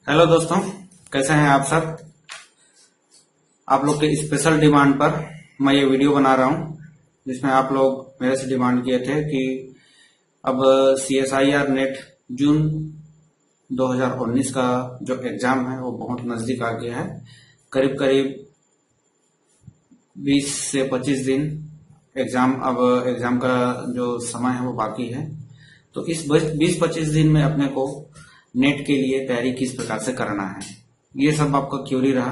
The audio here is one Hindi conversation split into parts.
हेलो दोस्तों, कैसे हैं आप सब। आप लोग के स्पेशल डिमांड पर मैं ये वीडियो बना रहा हूं, जिसमें आप लोग मेरे से डिमांड किए थे कि अब CSIR नेट जून 2019 का जो एग्जाम है वो बहुत नजदीक आ गया है। करीब करीब 20 से 25 दिन एग्जाम का जो समय है वो बाकी है। तो इस 20-25 दिन में अपने को नेट के लिए तैयारी किस प्रकार से करना है, ये सब आपका क्यूरी रहा।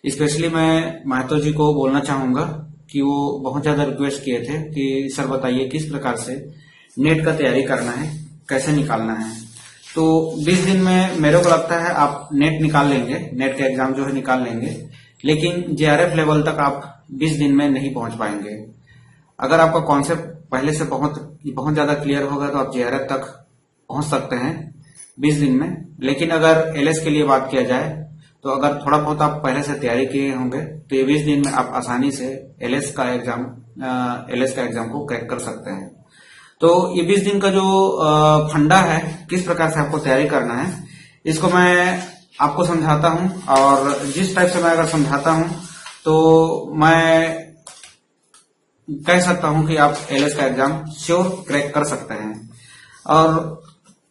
स्पेशली मैं महतो जी को बोलना चाहूंगा कि वो बहुत ज्यादा रिक्वेस्ट किए थे कि सर बताइए किस प्रकार से नेट का तैयारी करना है, कैसे निकालना है। तो 20 दिन में मेरे को लगता है आप नेट निकाल लेंगे, नेट का एग्जाम जो है निकाल लेंगे, लेकिन JRF लेवल तक आप 20 दिन में नहीं पहुंच पाएंगे। अगर आपका कॉन्सेप्ट पहले से बहुत ज्यादा क्लियर होगा तो आप JRF तक पहुंच सकते हैं 20 दिन में। लेकिन अगर LS के लिए बात किया जाए तो अगर थोड़ा बहुत आप पहले से तैयारी किए होंगे तो ये 20 दिन में आप आसानी से LS का एग्जाम को क्रैक कर सकते हैं। तो ये 20 दिन का जो फंडा है, किस प्रकार से आपको तैयारी करना है, इसको मैं आपको समझाता हूं। और जिस टाइप से मैं अगर समझाता हूं तो मैं कह सकता हूं कि आप LS का एग्जाम श्योर क्रैक कर सकते हैं। और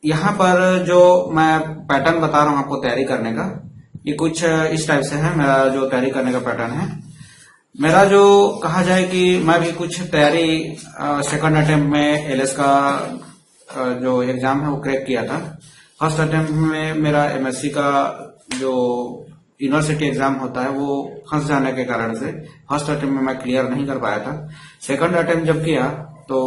यहाँ पर जो मैं पैटर्न बता रहा हूँ आपको तैयारी करने का, ये कुछ इस टाइप से है। मेरा जो तैयारी करने का पैटर्न है, मेरा जो कहा जाए कि मैं भी कुछ तैयारी सेकंड अटेम्प्ट में LS का जो एग्जाम है वो क्रैक किया था। फर्स्ट अटेम्प्ट में मेरा MSc का जो यूनिवर्सिटी एग्जाम होता है वो फंस जाने के कारण से फर्स्ट अटेम्प्ट में मैं क्लियर नहीं कर पाया था। सेकंड अटेम्प्ट जब किया तो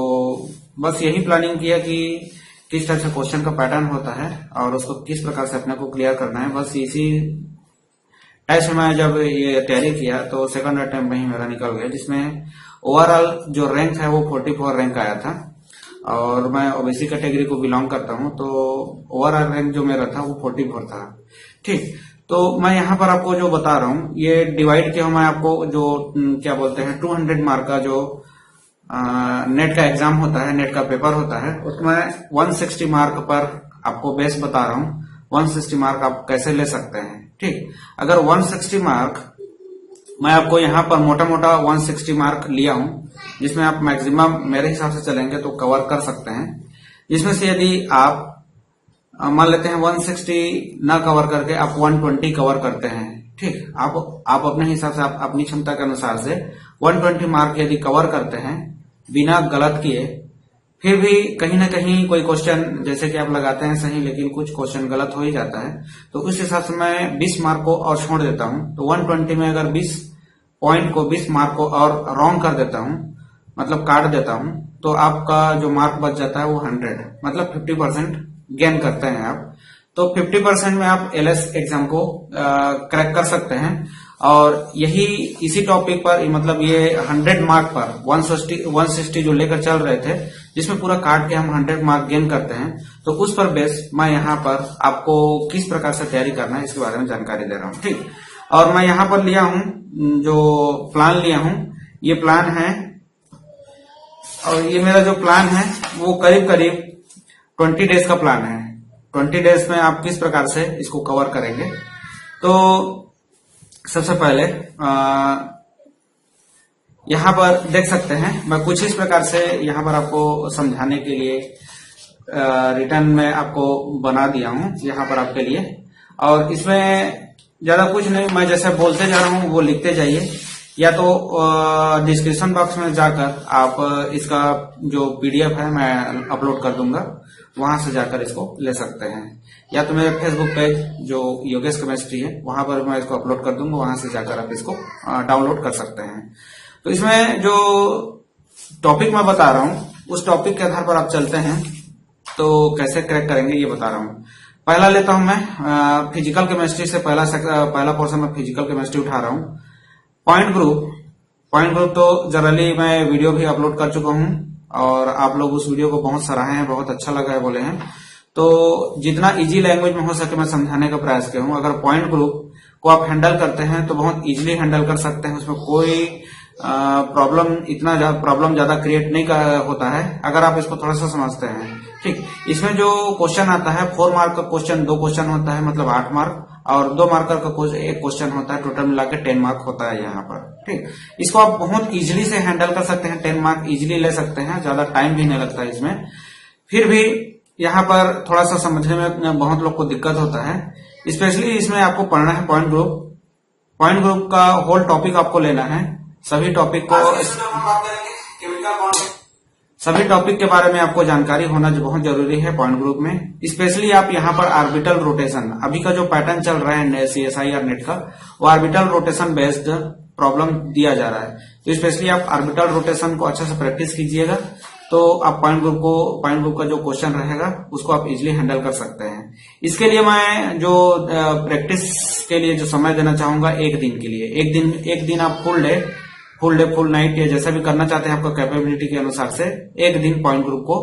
बस यही प्लानिंग किया कि किस तरह से क्वेश्चन का पैटर्न होता है और उसको किस प्रकार से अपने को क्लियर करना है। बस इसी टाइप से मैं जब ये तैयारी किया तो सेकंड अटेम्प्ट में ही मेरा निकल गया, जिसमें ओवरऑल जो रैंक है वो 44 रैंक आया था। और मैं OBC कैटेगरी को बिलोंग करता हूं, तो ओवरऑल रैंक जो मेरा था वो 44 था। ठीक, तो मैं यहाँ पर आपको जो बता रहा हूँ ये डिवाइड किया मैं आपको जो क्या बोलते हैं 200 मार्क का जो नेट का एग्जाम होता है, नेट का पेपर होता है, उसमें 160 मार्क पर आपको बेस बता रहा हूँ। 160 मार्क आप कैसे ले सकते हैं। ठीक, अगर 160 मार्क मैं आपको यहाँ पर मोटा मोटा 160 मार्क लिया हूँ, जिसमें आप मैक्सिमम मेरे हिसाब से चलेंगे तो कवर कर सकते हैं। जिसमें से यदि आप मान लेते हैं 160 ना कवर करके आप 120 कवर करते हैं, ठीक, आप अपने हिसाब से आप अपनी क्षमता के अनुसार से 120 मार्क यदि कवर करते हैं बिना गलत किए, फिर भी कहीं ना कहीं कोई क्वेश्चन जैसे कि आप लगाते हैं सही, लेकिन कुछ क्वेश्चन गलत हो ही जाता है, तो उस हिसाब से मैं 20 मार्क को और छोड़ देता हूं। तो 120 में अगर 20 पॉइंट को 20 मार्क को और रॉन्ग कर देता हूं, मतलब काट देता हूं, तो आपका जो मार्क बच जाता है वो 100, मतलब 50% गेन करते हैं आप। तो 50% में आप LS एग्जाम को क्रैक कर सकते हैं। और यही इसी टॉपिक पर मतलब ये 100 मार्क पर 160 जो लेकर चल रहे थे, जिसमें पूरा काट के हम 100 मार्क गेन करते हैं, तो उस पर बेस मैं यहाँ पर आपको किस प्रकार से तैयारी करना है इसके बारे में जानकारी दे रहा हूँ। ठीक, और मैं यहाँ पर लिया हूँ जो प्लान लिया हूँ, ये प्लान है। और ये मेरा जो प्लान है वो करीब करीब 20 डेज का प्लान है। 20 डेज में आप किस प्रकार से इसको कवर करेंगे। तो सबसे पहले यहाँ पर देख सकते हैं, मैं कुछ इस प्रकार से यहाँ पर आपको समझाने के लिए रिटर्न में आपको बना दिया हूँ यहाँ पर आपके लिए। और इसमें ज्यादा कुछ नहीं, मैं जैसे बोलते जा रहा हूँ वो लिखते जाइए, या तो डिस्क्रिप्शन बॉक्स में जाकर आप इसका जो PDF है मैं अपलोड कर दूंगा, वहां से जाकर इसको ले सकते हैं। या तो मेरे फेसबुक पेज जो योगेश केमिस्ट्री है वहां पर मैं इसको अपलोड कर दूंगा, वहां से जाकर आप इसको डाउनलोड कर सकते हैं। तो इसमें जो टॉपिक मैं बता रहा हूं उस टॉपिक के आधार पर आप चलते हैं, तो कैसे क्रैक करेंगे ये बता रहा हूं। पहला लेता हूं मैं फिजिकल केमिस्ट्री से, पहला पोर्शन में फिजिकल केमिस्ट्री उठा रहा हूं। पॉइंट ग्रुप तो जनरली मैं वीडियो भी अपलोड कर चुका हूं और आप लोग उस वीडियो को बहुत सराहे हैं, बहुत अच्छा लगा है बोले हैं। तो जितना इजी लैंग्वेज में हो सके मैं समझाने का प्रयास किया हूं। अगर पॉइंट ग्रुप को आप हैंडल करते हैं तो बहुत इजीली हैंडल कर सकते हैं, उसमें कोई प्रॉब्लम ज्यादा क्रिएट नहीं होता है अगर आप इसको थोड़ा सा समझते हैं ठीक। इसमें जो क्वेश्चन आता है 4 मार्क का क्वेश्चन 2 क्वेश्चन होता है, मतलब 8 मार्क, और 2 मार्कर का एक क्वेश्चन होता है, टोटल मिला के 10 मार्क होता है यहाँ पर। ठीक, इसको आप बहुत इजीली से हैंडल कर सकते हैं, 10 मार्क इजीली ले सकते हैं, ज्यादा टाइम भी नहीं लगता है इसमें। फिर भी यहाँ पर थोड़ा सा समझने में बहुत लोग को दिक्कत होता है, स्पेशली इसमें आपको पढ़ना है पॉइंट ग्रुप। पॉइंट ग्रुप का होल टॉपिक आपको लेना है, सभी टॉपिक के बारे में आपको जानकारी होना जो बहुत जरूरी है पॉइंट ग्रुप में। स्पेशली आप यहाँ पर ऑर्बिटल रोटेशन, अभी का जो पैटर्न चल रहा है CSIR नेट का, वो ऑर्बिटल रोटेशन बेस्ड प्रॉब्लम दिया जा रहा है। तो स्पेशली आप ऑर्बिटल रोटेशन को अच्छा से प्रैक्टिस कीजिएगा, तो आप पॉइंट ग्रुप का जो क्वेश्चन रहेगा उसको आप इजिली हैंडल कर सकते हैं। इसके लिए मैं जो प्रैक्टिस के लिए जो समय देना चाहूंगा, एक दिन के लिए, एक दिन आप फुल नाइट या जैसा भी करना चाहते हैं आपका कैपेबिलिटी के अनुसार से, एक दिन पॉइंट ग्रुप को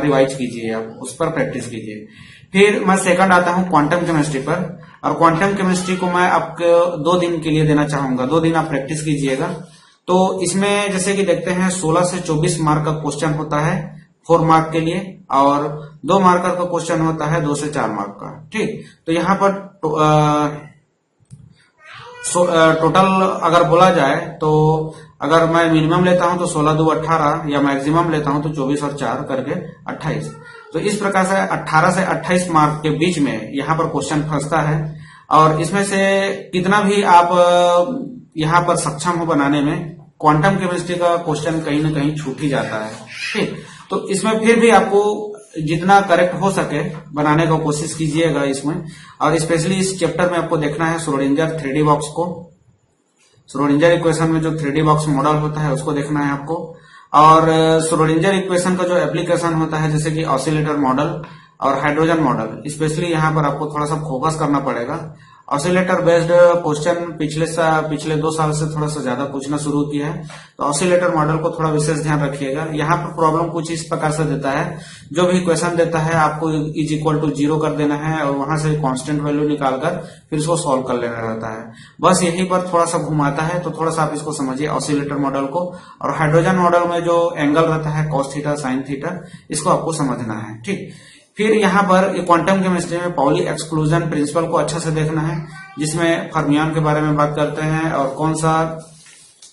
रिवाइज कीजिए, आप उस पर प्रैक्टिस कीजिए। फिर मैं सेकंड आता हूं क्वांटम केमिस्ट्री पर, और क्वांटम केमिस्ट्री को मैं आपको 2 दिन के लिए देना चाहूंगा, 2 दिन आप प्रैक्टिस कीजिएगा। तो इसमें जैसे कि देखते हैं 16 से 24 मार्क का क्वेश्चन होता है 4 मार्क के लिए, और 2 मार्कर का क्वेश्चन होता है 2 से 4 मार्क का। ठीक, तो यहाँ पर टोटल अगर बोला जाए तो अगर मैं मिनिमम लेता हूं तो 16 2 18, या मैक्सिमम लेता हूं तो 24 और 4 करके 28। तो इस प्रकार से 18 से 28 मार्क के बीच में यहाँ पर क्वेश्चन फंसता है, और इसमें से कितना भी आप यहाँ पर सक्षम हो बनाने में, क्वांटम केमिस्ट्री का क्वेश्चन कहीं ना कहीं छूट ही जाता है। ठीक, तो इसमें फिर भी आपको जितना करेक्ट हो सके बनाने का कोशिश कीजिएगा इसमें। और स्पेशली इस चैप्टर में आपको देखना है श्रोडिंगर 3D बॉक्स को, श्रोडिंगर इक्वेशन में जो 3D बॉक्स मॉडल होता है उसको देखना है आपको, और श्रोडिंगर इक्वेशन का जो एप्लीकेशन होता है जैसे कि ऑसिलेटर मॉडल और हाइड्रोजन मॉडल, स्पेशली यहाँ पर आपको थोड़ा सा फोकस करना पड़ेगा। ऑसिलेटर बेस्ड क्वेश्चन पिछले 2 साल से थोड़ा सा ज्यादा पूछना शुरू किया है, तो ऑसिलेटर मॉडल को थोड़ा विशेष ध्यान रखिएगा। यहाँ पर प्रॉब्लम कुछ इस प्रकार से देता है, जो भी क्वेश्चन देता है आपको इज इक्वल टू 0 कर देना है, और वहां से कांस्टेंट वैल्यू निकालकर फिर इसको सॉल्व कर लेना रहता है। बस यहीं पर थोड़ा सा घुमाता है, तो थोड़ा सा आप इसको समझिए ऑसिलेटर मॉडल को। और हाइड्रोजन मॉडल में जो एंगल रहता है कॉस थीटा साइन थीटा, इसको आपको समझना है। ठीक, फिर यहाँ पर क्वांटम केमिस्ट्री में पाउली एक्सक्लूजन प्रिंसिपल को अच्छा से देखना है, जिसमें फर्मियन के बारे में बात करते हैं, और कौन सा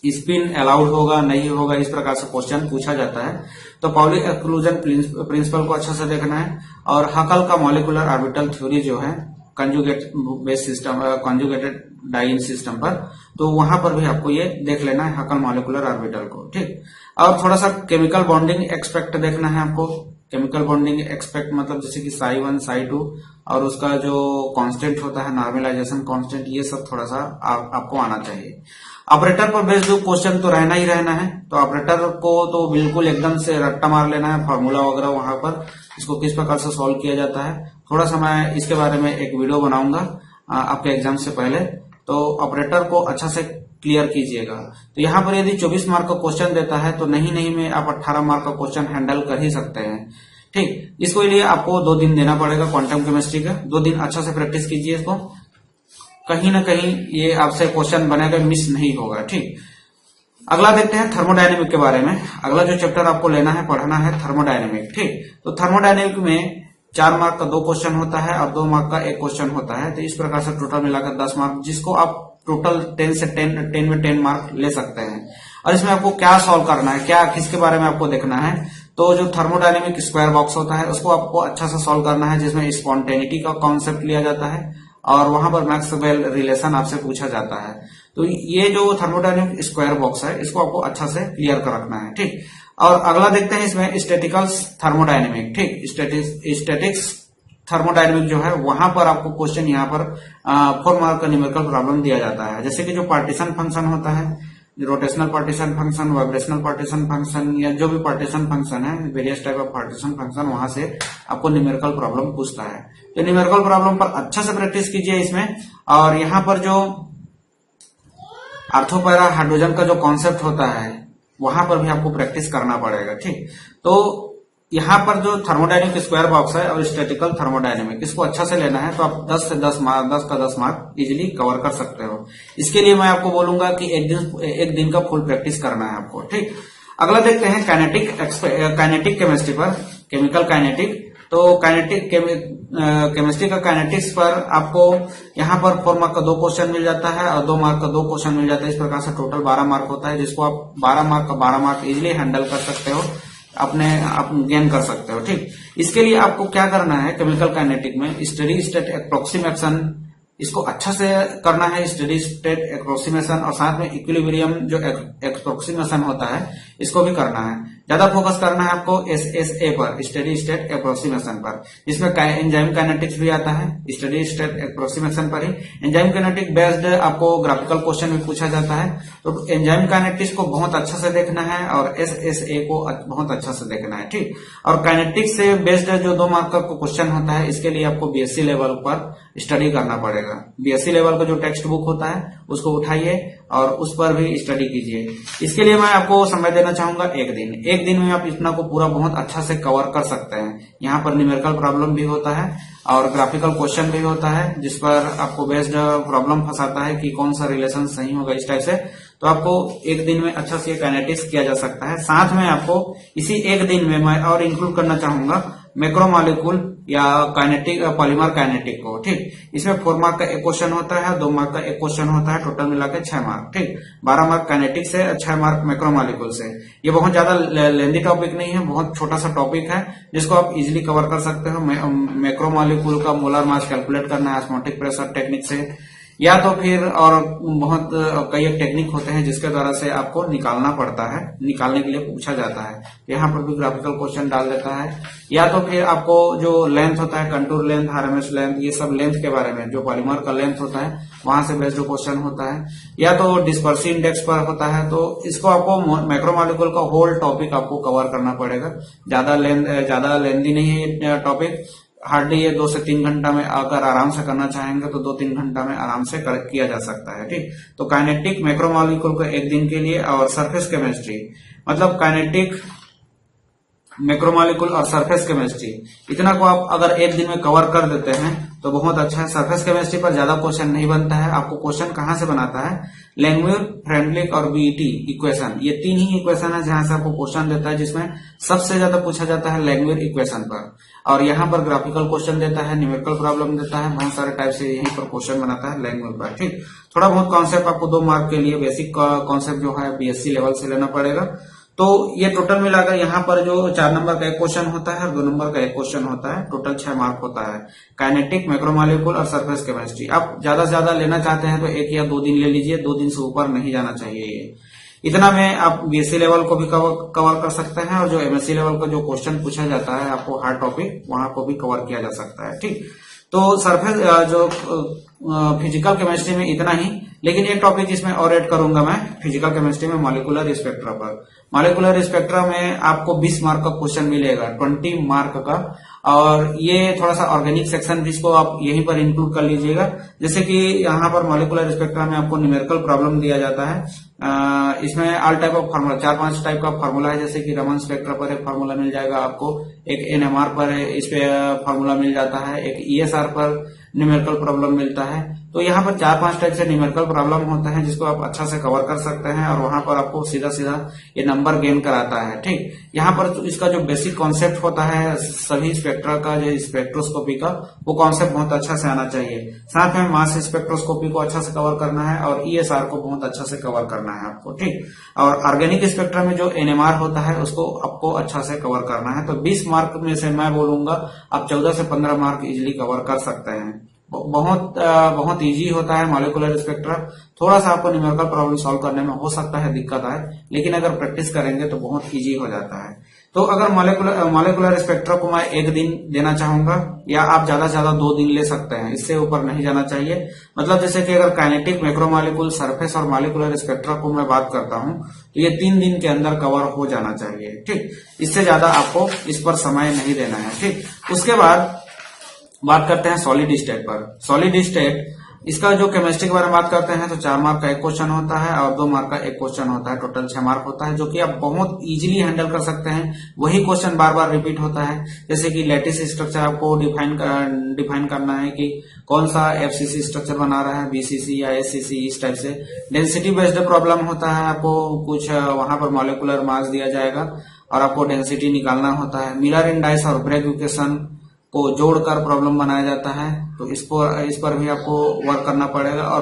स्पिन अलाउड होगा नहीं होगा, इस प्रकार से क्वेश्चन पूछा जाता है। तो पाउली एक्सक्लूजन प्रिंसिपल को अच्छा से देखना है। और हकल का मॉलिक्यूलर ऑर्बिटल थ्योरी जो है conjugate base system, conjugated diene system पर, तो वहां पर भी आपको ये देख लेना है हकल मॉलिक्यूलर ऑर्बिटल को। ठीक, और थोड़ा सा केमिकल बॉन्डिंग एक्सपेक्ट देखना है आपको। केमिकल बॉन्डिंग एक्सपेक्ट मतलब जैसे कि psi1 psi2, और उसका जो कांस्टेंट होता है नॉर्मलाइजेशन कांस्टेंट, ये सब थोड़ा सा आपको आना चाहिए। ऑपरेटर पर बेस्ड जो क्वेश्चन तो रहना ही रहना है, तो ऑपरेटर को तो बिल्कुल एकदम से रट्टा मार लेना है, फार्मूला वगैरह वहां पर इसको किस प्रकार से सॉल्व किया जाता है। थोड़ा सा मैं इसके बारे में एक वीडियो बनाऊंगा आपके एग्जाम से पहले, तो ऑपरेटर को अच्छा से क्लियर कीजिएगा। तो यहाँ पर यदि 24 मार्क का क्वेश्चन देता है तो नहीं में आप 18 मार्क का क्वेश्चन हैंडल कर ही सकते हैं। ठीक, इसको लिए आपको 2 दिन देना पड़ेगा क्वांटम केमिस्ट्री का। 2 दिन अच्छा से प्रैक्टिस कीजिए इसको, कहीं ना कहीं ये आपसे क्वेश्चन बनेगा, मिस नहीं होगा। ठीक, अगला देखते हैं थर्मोडायनेमिक के बारे में। अगला जो चैप्टर आपको लेना है पढ़ना है थर्मोडायनेमिक। ठीक, तो थर्मोडायनेमिक में 4 मार्क का 2 क्वेश्चन होता है और 2 मार्क का 1 क्वेश्चन होता है। तो इस प्रकार से टोटल मिलाकर 10 मार्क, जिसको आप टोटल 10 में 10 मार्क ले सकते हैं। और इसमें आपको क्या सॉल्व करना है, क्या किसके बारे में आपको देखना है, तो जो थर्मोडायनेमिक स्क्वायर बॉक्स होता है उसको आपको अच्छा से सॉल्व करना है, जिसमें स्पॉन्टेनिटी का कॉन्सेप्ट लिया जाता है और वहां पर मैक्सवेल रिलेशन आपसे पूछा जाता है। तो ये जो थर्मोडायनेमिक स्क्वायर बॉक्स है इसको आपको अच्छा से क्लियर कर रखना है। ठीक, और अगला देखते हैं इसमें स्टैटिकल थर्मोडायनेमिक। ठीक, स्टैटिक्स थर्मोडायनेमिक जो है वहां पर आपको क्वेश्चन यहाँ पर 4 मार्क का न्यूमेरिकल प्रॉब्लम दिया जाता है। जैसे कि जो पार्टीशन फंक्शन होता है, rotational partition function, vibrational partition function, या जो भी पार्टीशन फंक्शन है, various type of partition function, वहां से आपको न्यूमेरिकल प्रॉब्लम पूछता है। तो न्यूमेरिकल प्रॉब्लम पर अच्छा से प्रैक्टिस कीजिए इसमें। और यहाँ पर जो आर्थोपैरा हाइड्रोजन का जो कॉन्सेप्ट होता है वहां पर भी आपको प्रैक्टिस करना पड़ेगा। ठीक, तो यहाँ पर जो थर्मोडायनेमिक स्क्वायर बॉक्स है और स्टैटिकल थर्मोडायनेमिक, इसको अच्छा से लेना है, तो आप 10 से 10 मार्क, 10 का 10 मार्क इजीली कवर कर सकते हो। इसके लिए मैं आपको बोलूंगा कि एक दिन का फुल प्रैक्टिस करना है आपको। ठीक, अगला देखते हैं काइनेटिक केमिस्ट्री पर। Chemical kinetic. तो काइनेटिक केमिस्ट्री का काइनेटिक्स पर आपको यहाँ पर 4 मार्क का 2 क्वेश्चन मिल जाता है और 2 मार्क का 2 क्वेश्चन मिल जाता है। इस प्रकार से टोटल 12 मार्क होता है, जिसको आप 12 मार्क का 12 मार्क इजिली हैंडल कर सकते हो, आप गेन कर सकते हो। ठीक, इसके लिए आपको क्या करना है, केमिकल काइनेटिक में स्टडी स्टेट एप्रोक्सीमेशन इसको अच्छा से करना है, स्टडी स्टेट एप्रोक्सीमेशन, और साथ में इक्विलिब्रियम जो एप्रोक्सीमेशन होता है इसको भी करना है। ज्यादा फोकस करना है आपको एसएसए पर, स्टडी स्टेट एप्रोक्सीमेशन पर, जिसमें एंजाइम काइनेटिक्स भी आता है। स्टडी स्टेट एप्रोक्सीमेशन पर ही एंजाइम काइनेटिक बेस्ड आपको ग्राफिकल क्वेश्चन भी पूछा जाता है। तो एंजाइम काइनेटिक्स को बहुत अच्छा से देखना है और एसएसए को बहुत अच्छा से देखना है। ठीक, और काइनेटिक्स से बेस्ड जो 2 मार्क का क्वेश्चन होता है, इसके लिए आपको बीएससी लेवल पर स्टडी करना पड़ेगा। बीएससी लेवल का जो टेक्स्ट बुक होता है उसको उठाइए और उस पर भी स्टडी कीजिए। इसके लिए मैं आपको समय देना चाहूंगा 1 दिन। 1 दिन में आप इतना को पूरा बहुत अच्छा से कवर कर सकते हैं। यहाँ पर न्यूमेरिकल प्रॉब्लम भी होता है और ग्राफिकल क्वेश्चन भी होता है, जिस पर आपको बेस्ड प्रॉब्लम फंसाता है कि कौन सा रिलेशन सही होगा, इस टाइप से। तो आपको 1 दिन में अच्छा से काइनेटिक्स किया जा सकता है। साथ में आपको इसी 1 दिन में मैं और इंक्लूड करना चाहूंगा मैक्रोमॉलिक्यूल या काइनेटिक पॉलीमर काइनेटिक को। ठीक, इसमें 4 मार्क का 1 क्वेश्चन होता है, 2 मार्क का 1 क्वेश्चन होता है, टोटल मिलाकर 6 मार्क। ठीक, 12 मार्क काइनेटिक से, 6 मार्क मैक्रोमॉलिक्यूल से। ये बहुत ज्यादा लेंदी टॉपिक नहीं है, बहुत छोटा सा टॉपिक है जिसको आप इजिली कवर कर सकते हो। मैक्रोमॉलिक्यूल का मोलर मास कैलकुलेट करना है ऑस्मोटिक प्रेशर टेक्निक से, या तो फिर और बहुत कई एक टेक्निक होते हैं जिसके द्वारा से आपको निकालना पड़ता है, निकालने के लिए पूछा जाता है। यहाँ पर भी ग्राफिकल क्वेश्चन डाल देता है। या तो फिर आपको जो लेंथ होता है, कंटूर लेंथ, आरएमएस लेंथ, ये सब लेंथ के बारे में, जो पॉलीमर का लेंथ होता है वहां से बेस्ड क्वेश्चन होता है। या तो डिस्पर्सिव इंडेक्स पर होता है। तो इसको आपको मैक्रोमॉलिक्यूल का होल टॉपिक आपको कवर करना पड़ेगा। ज्यादा लेंथी नहीं है टॉपिक, हार्डली ये 2 से 3 घंटा में अगर आराम से करना चाहेंगे तो 2-3 घंटा में आराम से किया जा सकता है। ठीक, तो काइनेटिक मैक्रोमॉलिक्यूल को 1 दिन के लिए, और सरफेस केमिस्ट्री मतलब काइनेटिक, मैक्रोमॉलिक्यूल और सरफेस केमिस्ट्री, इतना को आप अगर 1 दिन में कवर कर देते हैं तो बहुत अच्छा है। सरफेस केमिस्ट्री पर ज्यादा क्वेश्चन नहीं बनता है। आपको क्वेश्चन कहां से बनाता है, लैंगमुइर, फ्रेंडलिक और बीईटी इक्वेशन, ये 3 ही इक्वेशन है जहां से आपको क्वेश्चन देता है, जिसमें सबसे ज्यादा पूछा जाता है लैंगमुइर इक्वेशन पर। और यहाँ पर ग्राफिकल क्वेश्चन देता है, न्यूमेरिकल प्रॉब्लम देता है, बहुत सारे टाइप से यहीं पर क्वेश्चन बनाता है लैंगमुइर पर। ठीक, थोड़ा बहुत कॉन्सेप्ट आपको 2 मार्क के लिए बेसिक कॉन्सेप्ट जो है बीएससी लेवल से लेना पड़ेगा। तो ये टोटल मिलाकर यहाँ पर जो 4 नंबर का 1 क्वेश्चन होता है और 2 नंबर का 1 क्वेश्चन होता है, टोटल 6 मार्क होता है। काइनेटिक, मैक्रोमॉलिक्यूल और सरफेस केमिस्ट्री आप ज्यादा से ज्यादा लेना चाहते हैं तो 1 या 2 दिन ले लीजिए, 2 दिन से ऊपर नहीं जाना चाहिए। ये इतना में आप बीएससी लेवल को भी कवर कर सकते हैं, और जो एमएससी लेवल का जो क्वेश्चन पूछा जाता है आपको हार्ड टॉपिक, वहां को भी कवर किया जा सकता है। ठीक, तो सरफेस जो फिजिकल केमिस्ट्री में इतना ही, लेकिन एक टॉपिक इसमें और ऐड करूंगा मैं फिजिकल केमिस्ट्री में, मॉलिक्यूलर स्पेक्ट्रा पर। मॉलिक्यूलर स्पेक्ट्रा में आपको 20 मार्क का क्वेश्चन मिलेगा, 20 मार्क का, और ये थोड़ा सा ऑर्गेनिक सेक्शन भी इसको आप यहीं पर इंक्लूड कर लीजिएगा। जैसे कि यहाँ पर मॉलिक्यूलर स्पेक्ट्रा में आपको न्यूमेरिकल प्रॉब्लम दिया जाता है। इसमें all type of formula, 4-5 type का फार्मूला है। जैसे कि रमन स्पेक्ट्रा पर एक फार्मूला मिल जाएगा आपको, एक एनएमआर पर इस पे फार्मूला मिल जाता है, एक ईएसआर पर न्यूमेरिकल प्रॉब्लम मिलता है। तो यहाँ पर 4-5 टाइप से न्यूमेरिकल प्रॉब्लम होता है जिसको आप अच्छा से कवर कर सकते हैं, और वहां पर आपको सीधा सीधा ये नंबर गेन कराता है। ठीक, यहाँ पर इसका जो बेसिक कॉन्सेप्ट होता है सभी स्पेक्ट्रा का, जो स्पेक्ट्रोस्कोपी का, वो कॉन्सेप्ट बहुत अच्छा से आना चाहिए। साथ में मास स्पेक्ट्रोस्कोपी को अच्छा से कवर करना है और ईएसआर को बहुत अच्छा से कवर करना है आपको। ठीक, और ऑर्गेनिक स्पेक्ट्रा में जो एनएमआर होता है उसको आपको अच्छा से कवर करना है। तो 20 मार्क में से मैं बोलूंगा आप 14 से 15 मार्क इजिली कवर कर सकते हैं। बहुत इजी होता है मॉलिक्यूलर स्पेक्ट्रा। थोड़ा सा आपको न्यूमेरिकल प्रॉब्लम सॉल्व करने में हो सकता है दिक्कत आए, लेकिन अगर प्रैक्टिस करेंगे तो बहुत इजी हो जाता है। तो अगर मॉलिक्यूलर स्पेक्ट्रा को मैं 1 दिन देना चाहूंगा, या आप ज्यादा से ज्यादा 2 दिन ले सकते हैं, इससे ऊपर नहीं जाना चाहिए। मतलब जैसे कि अगर काइनेटिक, मैक्रोमॉलिक्यूल, सरफेस और मॉलिक्यूलर स्पेक्ट्रा को मैं बात करता हूं तो ये 3 दिन के अंदर कवर हो जाना चाहिए। ठीक, इससे ज्यादा आपको इस पर समय नहीं देना है। ठीक, उसके बाद बात करते हैं सॉलिड स्टेट पर। सॉलिड स्टेट, इसका जो केमिस्ट्री के बारे में बात करते हैं तो 4 मार्क का 1 क्वेश्चन होता है और 2 मार्क का 1 क्वेश्चन होता है, टोटल 6 मार्क होता है, जो कि आप बहुत इजीली हैंडल कर सकते हैं। वही क्वेश्चन बार बार रिपीट होता है, जैसे कि लैटिस स्ट्रक्चर आपको डिफाइन करना है कि कौन सा एफसीसी स्ट्रक्चर बना रहा है, बीसीसी या एससीसी, इस टाइप से। डेंसिटी बेस्ड प्रॉब्लम होता है, आपको कुछ वहां पर मॉलिक्यूलर मास दिया जाएगा और आपको डेंसिटी निकालना होता है। मिलर इंडाइस और ब्रेक इक्वेशन को जोड़कर प्रॉब्लम बनाया जाता है, तो इस पर भी आपको वर्क करना पड़ेगा। और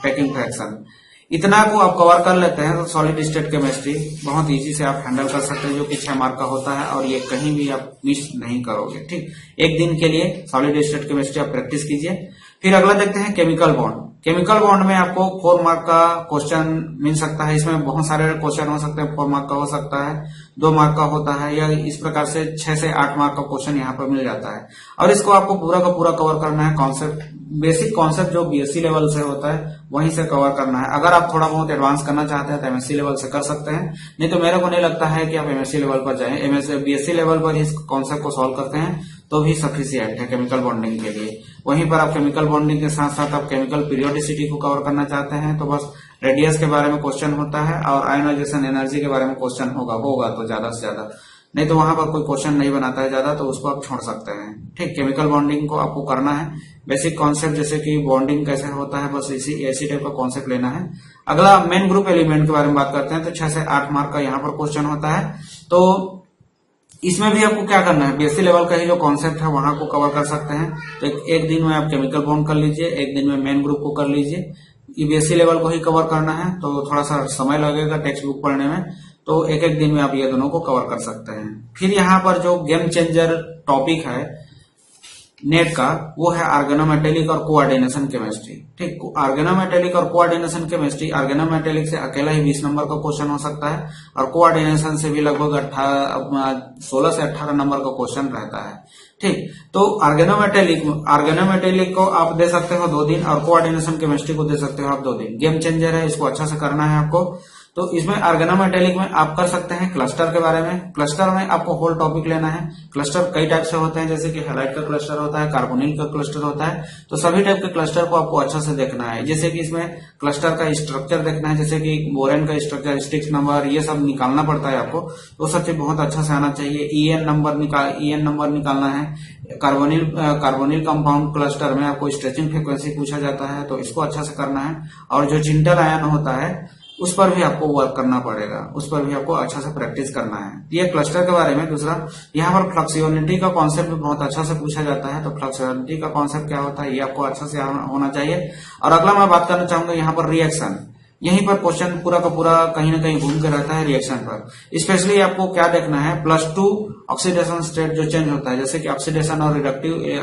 पैकिंग फ्रैक्शन, इतना को आप कवर कर लेते हैं तो सॉलिड स्टेट केमिस्ट्री बहुत इजी से आप हैंडल कर सकते हैं, जो कि 6 मार्क का होता है और ये कहीं भी आप मिस नहीं करोगे। ठीक, एक दिन के लिए सॉलिड स्टेट केमिस्ट्री आप प्रैक्टिस कीजिए। फिर अगला देखते हैं केमिकल बॉन्ड। केमिकल बॉन्ड में आपको 4 मार्क का क्वेश्चन मिल सकता है। इसमें बहुत सारे क्वेश्चन हो सकते हैं, 4 मार्क का हो सकता है, 2 मार्क का होता है, या इस प्रकार से 6 से 8 मार्क का क्वेश्चन यहाँ पर मिल जाता है। और इसको आपको पूरा का पूरा कवर करना है। कॉन्सेप्ट, बेसिक कॉन्सेप्ट जो बीएससी लेवल से होता है वहीं से कवर करना है। अगर आप थोड़ा बहुत एडवांस करना चाहते हैं तो एमएससी लेवल से कर सकते हैं, नहीं तो मेरे को नहीं लगता है कि आप एमएससी लेवल पर जाएं। बीएससी लेवल पर इस कॉन्सेप्ट को सॉल्व करते हैं तो भी सफिशिएंट है केमिकल बॉन्डिंग के लिए। वहीं पर आप केमिकल बॉन्डिंग के साथ साथ आप केमिकल पीरियोडिसिटी को कवर करना चाहते हैं तो बस रेडियस के बारे में क्वेश्चन होता है और आयोनाइजेशन एनर्जी के बारे में क्वेश्चन होगा तो ज्यादा से ज्यादा, नहीं तो वहां पर कोई क्वेश्चन नहीं बनाता है ज्यादा, तो उसको आप छोड़ सकते हैं। ठीक, केमिकल बॉन्डिंग को आपको करना है। बेसिक कॉन्सेप्ट जैसे कि बॉन्डिंग कैसे होता है, बस ऐसी टाइप का कॉन्सेप्ट लेना है। अगला मेन ग्रुप एलिमेंट के बारे में बात करते हैं तो 6 से 8 मार्क का यहाँ पर क्वेश्चन होता है। तो इसमें भी आपको क्या करना है, बीएससी लेवल का ही जो कॉन्सेप्ट है वहां को कवर कर सकते हैं। तो एक दिन में आप केमिकल बॉन्ड कर लीजिए, एक दिन में मेन ग्रुप को कर लीजिए। ये बीएससी लेवल को ही कवर करना है तो थोड़ा सा समय लगेगा टेक्स्ट बुक पढ़ने में, तो एक एक दिन में आप ये दोनों को कवर कर सकते हैं। फिर यहाँ पर जो गेम चेंजर टॉपिक है नेट का, वो है ऑर्गेनोमेटेलिक और कोऑर्डिनेशन केमिस्ट्री। ठीक, ऑर्गेनोमेटेलिक और कोऑर्डिनेशन केमिस्ट्री, ऑर्गेनोमेटेलिक से अकेला ही 20 नंबर का क्वेश्चन हो सकता है और कोऑर्डिनेशन से भी लगभग 16 से 18 नंबर का क्वेश्चन रहता है। ठीक, तो ऑर्गेनोमेटेलिक को आप दे सकते हो 2 दिन और कोऑर्डिनेशन केमिस्ट्री को दे सकते हो आप 2 दिन। गेम चेंजर है, इसको अच्छा से करना है आपको। तो इसमें ऑर्गेनोमेटेलिक में आप कर सकते हैं क्लस्टर के बारे में। क्लस्टर में आपको होल टॉपिक लेना है। क्लस्टर कई टाइप से होते हैं, जैसे कि हैलाइड का क्लस्टर होता है, कार्बोनिल का क्लस्टर होता है, तो सभी टाइप के क्लस्टर को आपको अच्छा से देखना है। जैसे कि इसमें क्लस्टर का स्ट्रक्चर देखना है, जैसे कि बोरेन का स्ट्रक्चर, स्टिक्स नंबर, ये सब निकालना पड़ता है आपको, तो सब चीज बहुत अच्छा से आना चाहिए। ईएन नंबर निकालना है। कार्बोनिल कंपाउंड क्लस्टर में आपको स्ट्रेचिंग फ्रीक्वेंसी पूछा जाता है, तो इसको अच्छा से करना है। और जो जिंटर आयन होता है उस पर भी आपको वर्क करना पड़ेगा, उस पर भी आपको अच्छा से प्रैक्टिस करना है। ये क्लस्टर के बारे में। दूसरा, यहाँ पर फ्लक्सिबिलिटी का कॉन्सेप्ट भी बहुत अच्छा से पूछा जाता है, तो फ्लक्सिबिलिटी का कॉन्सेप्ट क्या होता है ये आपको अच्छा से होना चाहिए। और अगला मैं बात करना चाहूंगा यहाँ पर रिएक्शन। यहीं पर क्वेश्चन पूरा का पूरा कहीं ना कहीं घूम के रहता है रिएक्शन पर। स्पेशली आपको क्या देखना है, +2 ऑक्सीडेशन स्टेट जो चेंज होता है, जैसे कि ऑक्सीडेशन और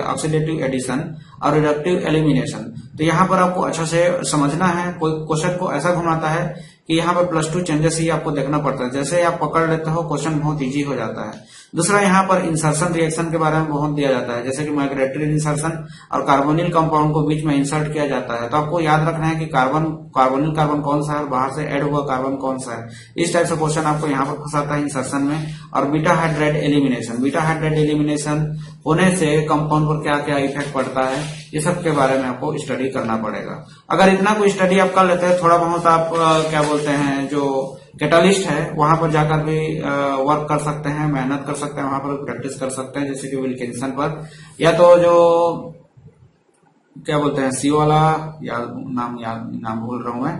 ऑक्सीडेटिव एडिशन और रिडक्टिव एलिमिनेशन। तो यहाँ पर आपको अच्छा से समझना है। कोई क्वेश्चन को ऐसा घुमाता है कि यहाँ पर +2 चेंजेस ही आपको देखना पड़ता है। जैसे ही आप पकड़ लेते हो क्वेश्चन बहुत इजी हो जाता है। दूसरा, यहाँ पर इंसर्शन रिएक्शन के बारे में बहुत दिया जाता है, जैसे कि माइग्रेटरी इंसर्शन और कार्बोनिल कंपाउंड को बीच में इंसर्ट किया जाता है। तो आपको याद रखना है कि कार्बोनिल कार्बन कौन सा है और बाहर से ऐड हुआ कार्बन कौन सा है। इस टाइप से क्वेश्चन आपको यहाँ पर फंसाता है इंसर्शन में। और बीटा हाइड्राइड एलिमिनेशन होने से कंपाउंड पर क्या क्या इफेक्ट पड़ता है, ये सब के बारे में आपको स्टडी करना पड़ेगा। अगर इतना कोई स्टडी आप कर लेते हैं, थोड़ा बहुत आप क्या बोलते हैं जो कैटालिस्ट है वहां पर जाकर भी वर्क कर सकते हैं, मेहनत कर सकते हैं, वहां पर प्रैक्टिस कर सकते हैं, जैसे कि विल्किंसन पर, या तो जो क्या बोलते हैं सी वाला नाम भूल रहा हूं मैं।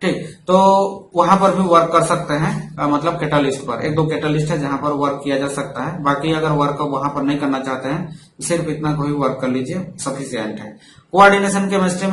ठीक, तो वहां पर भी वर्क कर सकते हैं, मतलब कैटालिस्ट पर। 1-2 कैटालिस्ट है जहां पर वर्क किया जा सकता है। बाकी अगर वर्क वहां पर नहीं करना चाहते हैं, सिर्फ इतना को ही वर्क कर लीजिए, सफिशिएंट है। कोऑर्डिनेशन केमिस्ट्री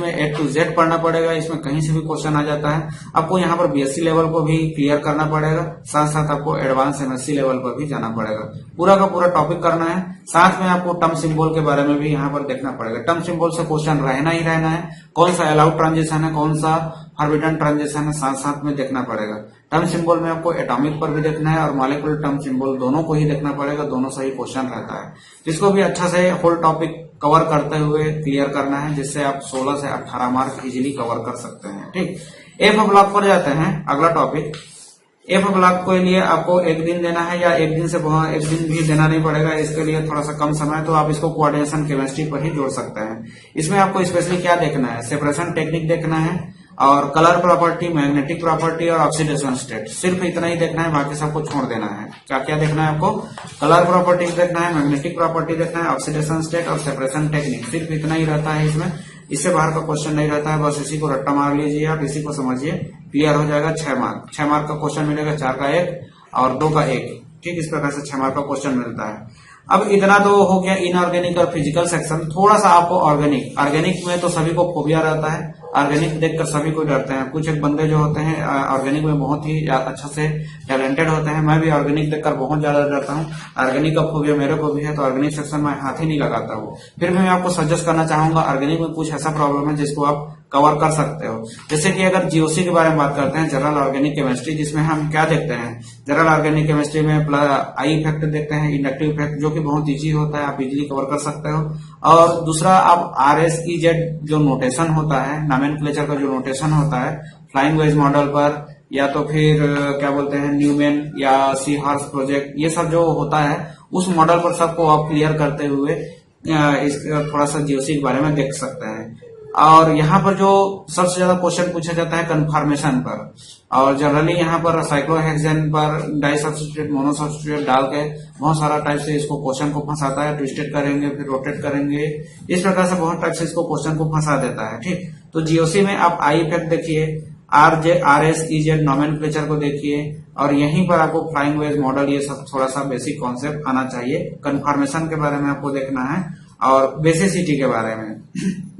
में A to Z पढ़ना पड़ेगा। इसमें कहीं से भी क्वेश्चन आ जाता है। आपको यहाँ पर बीएससी लेवल को भी क्लियर करना पड़ेगा, साथ साथ आपको एडवांस एमएससी लेवल पर भी जाना पड़ेगा। पूरा का पूरा टॉपिक करना है। साथ में आपको टर्म सिंबल के बारे में भी यहाँ पर देखना पड़ेगा। टर्म सिंबल से क्वेश्चन रहना ही रहना है। कौन सा अलाउड ट्रांजिशन है, कौन सा फॉरबिडन ट्रांजिशन है, साथ साथ में देखना पड़ेगा। टर्म सिंबल में आपको एटॉमिक पर भी देखना है और मॉलिक्यूलर टर्म सिंबल, दोनों को ही देखना पड़ेगा। दोनों से ही क्वेश्चन रहता है, जिसको भी अच्छा से होल टॉपिक कवर करते हुए क्लियर करना है, जिससे आप 16 से 18 मार्क इजीली कवर कर सकते हैं। ठीक, एफ ब्लॉक पर जाते हैं। अगला टॉपिक, एफ ब्लॉक के लिए आपको 1 दिन देना है, या 1 दिन भी देना नहीं पड़ेगा। इसके लिए थोड़ा सा कम समय, तो आप इसको कोऑर्डिनेशन केमिस्ट्री पर ही जोड़ सकते हैं। इसमें आपको स्पेशली क्या देखना है, सेपरेशन टेक्निक देखना है और कलर प्रॉपर्टी, मैग्नेटिक प्रॉपर्टी और ऑक्सीडेशन स्टेट, सिर्फ इतना ही देखना है, बाकी सबको छोड़ देना है। क्या क्या देखना है आपको, कलर प्रॉपर्टीज देखना है, मैग्नेटिक प्रॉपर्टी देखना है, ऑक्सीडेशन स्टेट और सेपरेशन टेक्निक, सिर्फ इतना ही रहता है इसमें। इससे बाहर का क्वेश्चन नहीं रहता है, बस इसी को रट्टा मार लीजिए आप, इसी को समझिए, क्लियर हो जाएगा। 6 मार्क का क्वेश्चन मिलेगा, 4 का 1 और 2 का 1, ठीक, इस प्रकार से 6 मार्क का क्वेश्चन मिलता है। अब इतना तो हो गया इनऑर्गेनिक और फिजिकल सेक्शन। थोड़ा सा आपको ऑर्गेनिक में तो सभी को फोबिया रहता है, ऑर्गेनिक देखकर सभी को डरते हैं। कुछ एक बंदे जो होते हैं ऑर्गेनिक में बहुत ही अच्छा से टैलेंटेड होते हैं। मैं भी ऑर्गेनिक देखकर बहुत ज्यादा डरता हूँ, ऑर्गेनिक का फोबिया मेरे को भी है, तो ऑर्गेनिक सेक्शन में हाथ ही नहीं लगाता हूँ। फिर भी मैं आपको सजेस्ट करना चाहूंगा, ऑर्गेनिक में कुछ ऐसा प्रॉब्लम है जिसको आप कवर कर सकते हो। जैसे कि अगर जीओसी के बारे में बात करते हैं, जनरल ऑर्गेनिक केमिस्ट्री, जिसमें हम क्या देखते हैं, जनरल ऑर्गेनिक केमिस्ट्री में आई इफेक्ट देखते हैं, इंडक्टिव इफेक्ट, जो कि बहुत इजी होता है, आप इजीली कवर कर सकते हो। और दूसरा, आप RSEZ जो नोटेशन होता है, नॉमेनक्लेचर का जो नोटेशन होता है फ्लाइंग वेज मॉडल पर, या तो फिर क्या बोलते हैं न्यूमेन या सी हॉर्स प्रोजेक्ट, ये सब जो होता है उस मॉडल पर सबको आप क्लियर करते हुए इस थोड़ा सा जीओसी के बारे में देख सकते हैं। और यहाँ पर जो सबसे ज्यादा क्वेश्चन पूछा जाता है कन्फर्मेशन पर, और जनरली यहाँ पर साइक्लोहेक्सेन पर डाई सब्स्टिट्यूट मोनो सब्स्टिट्यूट डाल के बहुत सारा टाइप से इसको क्वेश्चन को फंसाता है। ट्विस्टेड करेंगे फिर रोटेट करेंगे, इस प्रकार से बहुत टाइप से इसको क्वेश्चन को फंसा देता है, ठीक। तो जीओसी में आप आई इफेक्ट देखिए, RSEZ नॉमेनक्लेचर को देखिए, और यहीं पर आपको फ्लाइंग वेज मॉडल, ये सब थोड़ा सा बेसिक कॉन्सेप्ट आना चाहिए। कन्फर्मेशन के बारे में आपको देखना है, और बेसिसिटी के बारे में,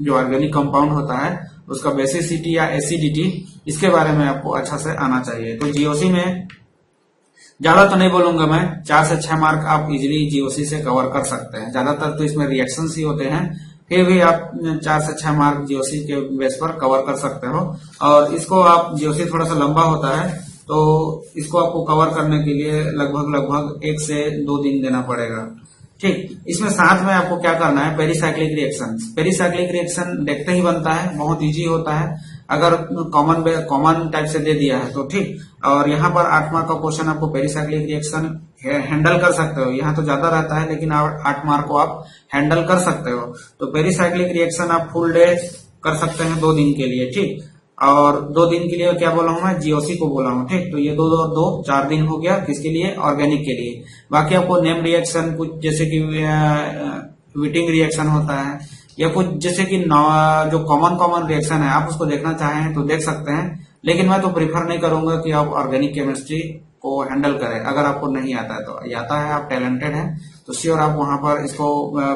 जो ऑर्गेनिक कंपाउंड होता है उसका बेसिसिटी या एसिडिटी, इसके बारे में आपको अच्छा से आना चाहिए। तो जीओसी में ज्यादा तो नहीं बोलूंगा मैं, 4 से 6 मार्क आप इजीली जीओसी से कवर कर सकते हैं। ज्यादातर तो इसमें रिएक्शंस ही होते हैं, फिर भी आप 4 से 6 मार्क जीओसी के बेस पर कवर कर सकते हो। और इसको आप, जीओसी थोड़ा सा लंबा होता है, तो इसको आपको कवर करने के लिए लगभग 1 से 2 दिन देना पड़ेगा, ठीक। इसमें साथ में आपको क्या करना है, पेरिसाइक्लिक रिएक्शन देखते ही बनता है, बहुत इजी होता है। अगर कॉमन टाइप से दे दिया है तो ठीक। और यहाँ पर 8 मार्क का क्वेश्चन आपको पेरिसाइक्लिक रिएक्शन हैंडल कर सकते हो। यहाँ तो ज्यादा रहता है, लेकिन 8 मार्क को आप हैंडल कर सकते हो। तो पेरिसाइक्लिक रिएक्शन आप फुल डे कर सकते हैं 2 दिन के लिए, ठीक। और 2 दिन के लिए क्या बोला हूं मैं, जीओसी को बोला हूं, ठीक। तो ये 2 और 2 4 दिन हो गया, किसके लिए, ऑर्गेनिक के लिए। बाकी आपको नेम रिएक्शन, कुछ जैसे कि विटिंग रिएक्शन होता है, या कुछ जैसे कि जो कॉमन रिएक्शन है, आप उसको देखना चाहें तो देख सकते हैं। लेकिन मैं तो प्रीफर नहीं करूंगा कि आप ऑर्गेनिक केमिस्ट्री को हैंडल करें। अगर आपको नहीं आता है तो आता है, आप टैलेंटेड हैं तो श्योर आप वहां पर इसको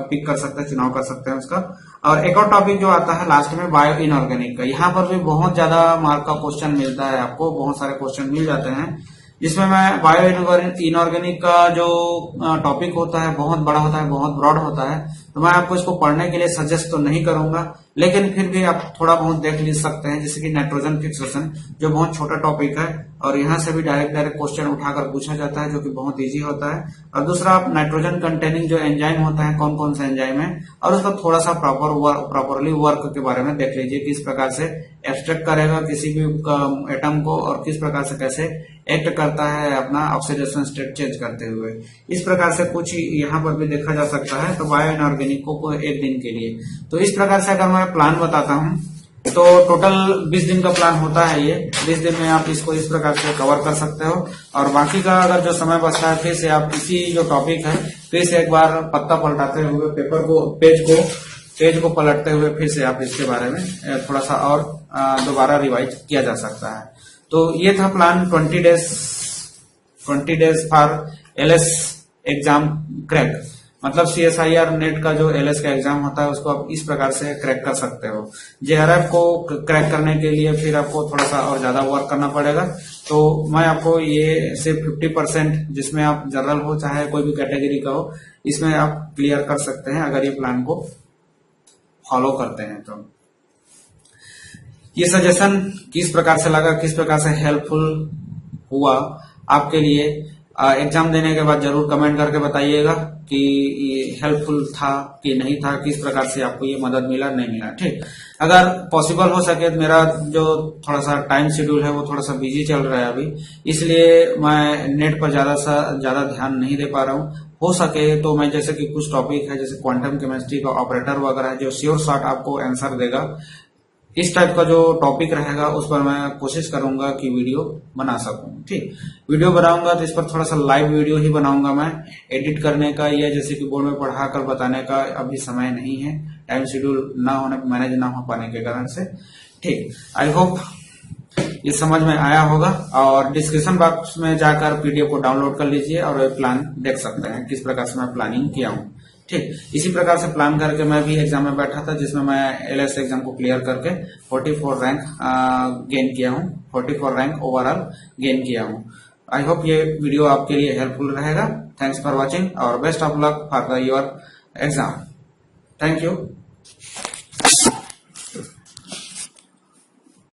पिक कर सकते हैं, चुनाव कर सकते हैं उसका। और एक और टॉपिक जो आता है लास्ट में, बायो इनऑर्गेनिक का, यहाँ पर भी बहुत ज्यादा मार्क का क्वेश्चन मिलता है आपको, बहुत सारे क्वेश्चन मिल जाते हैं। जिसमें मैं बायो इनऑर्गेनिक का जो टॉपिक होता है बहुत बड़ा होता है, बहुत ब्रॉड होता है, तो मैं आपको इसको पढ़ने के लिए सजेस्ट तो नहीं करूंगा, लेकिन फिर भी आप थोड़ा बहुत देख ले सकते हैं। जैसे कि नाइट्रोजन फिक्सेशन, जो बहुत छोटा टॉपिक है, और यहाँ से भी डायरेक्ट क्वेश्चन उठाकर पूछा जाता है, जो कि बहुत इजी होता है। और दूसरा, आप नाइट्रोजन कंटेनिंग जो एंजाइम होता है, कौन कौन सा एंजाइम है, और उसका थोड़ा सा प्रॉपरली वर्क के बारे में देख लीजिए, किस प्रकार से एक्सट्रैक्ट करेगा किसी भी एटम को, और किस प्रकार से कैसे एक्ट करता है अपना ऑक्सीडेशन स्टेट चेंज करते हुए। इस प्रकार से कुछ यहाँ पर भी देखा जा सकता है। तो बायो इनऑर्गेनिक को 1 दिन के लिए, तो इस प्रकार से अगर मैं प्लान बताता हूँ तो टोटल 20 दिन का प्लान होता है ये। 20 दिन में आप इसको इस प्रकार से कवर कर सकते हो। और बाकी का अगर जो समय बचता है, फिर से आप इसी जो टॉपिक है, फिर से एक बार पत्ता पलटाते हुए पेपर को, पेज को पलटते हुए फिर से आप इसके बारे में थोड़ा सा और दोबारा रिवाइज किया जा सकता है। तो ये था plan 20 days for LS exam crack, मतलब CSIR नेट का जो एलएस का एग्जाम होता है उसको आप इस प्रकार से क्रैक कर सकते हो। JRF को क्रैक करने के लिए फिर आपको थोड़ा सा और ज्यादा वर्क करना पड़ेगा। तो मैं आपको ये सिर्फ 50%, जिसमें आप जनरल हो चाहे कोई भी कैटेगरी का हो, इसमें आप क्लियर कर सकते हैं अगर ये प्लान को फॉलो करते हैं। तो ये सजेशन किस प्रकार से लगा, किस प्रकार से हेल्पफुल हुआ आपके लिए, एग्जाम देने के बाद जरूर कमेंट करके बताइएगा कि ये हेल्पफुल था कि नहीं था, किस प्रकार से आपको ये मदद मिला नहीं मिला, ठीक। अगर पॉसिबल हो सके, मेरा जो थोड़ा सा टाइम शेड्यूल है वो थोड़ा सा बिजी चल रहा है अभी, इसलिए मैं नेट पर ज्यादा ध्यान नहीं दे पा रहा हूँ। हो सके तो मैं, जैसे कि कुछ टॉपिक है जैसे क्वांटम केमिस्ट्री का ऑपरेटर वगैरह, जो श्योर शॉट आपको आंसर देगा, इस टाइप का जो टॉपिक रहेगा उस पर मैं कोशिश करूंगा कि वीडियो बना सकूं। ठीक, वीडियो बनाऊंगा तो इस पर थोड़ा सा लाइव वीडियो ही बनाऊंगा मैं। एडिट करने का या जैसे कि बोर्ड में पढ़ाकर बताने का अभी समय नहीं है, टाइम शेड्यूल ना होने, मैनेज ना हो पाने के कारण से। ठीक, आई होप ये समझ में आया होगा, और डिस्क्रिप्शन बॉक्स में जाकर पीडीएफ को डाउनलोड कर लीजिए और प्लान देख सकते हैं किस प्रकार से मैं प्लानिंग किया हूँ। ठीक, इसी प्रकार से प्लान करके मैं भी एग्जाम में बैठा था, जिसमें मैं एलएस एग्जाम को क्लियर करके 44 रैंक गेन किया हूँ, 44 रैंक ओवरऑल गेन किया हूँ। आई होप ये वीडियो आपके लिए हेल्पफुल रहेगा। थैंक्स फॉर वॉचिंग और best of luck for your exam. Thank you.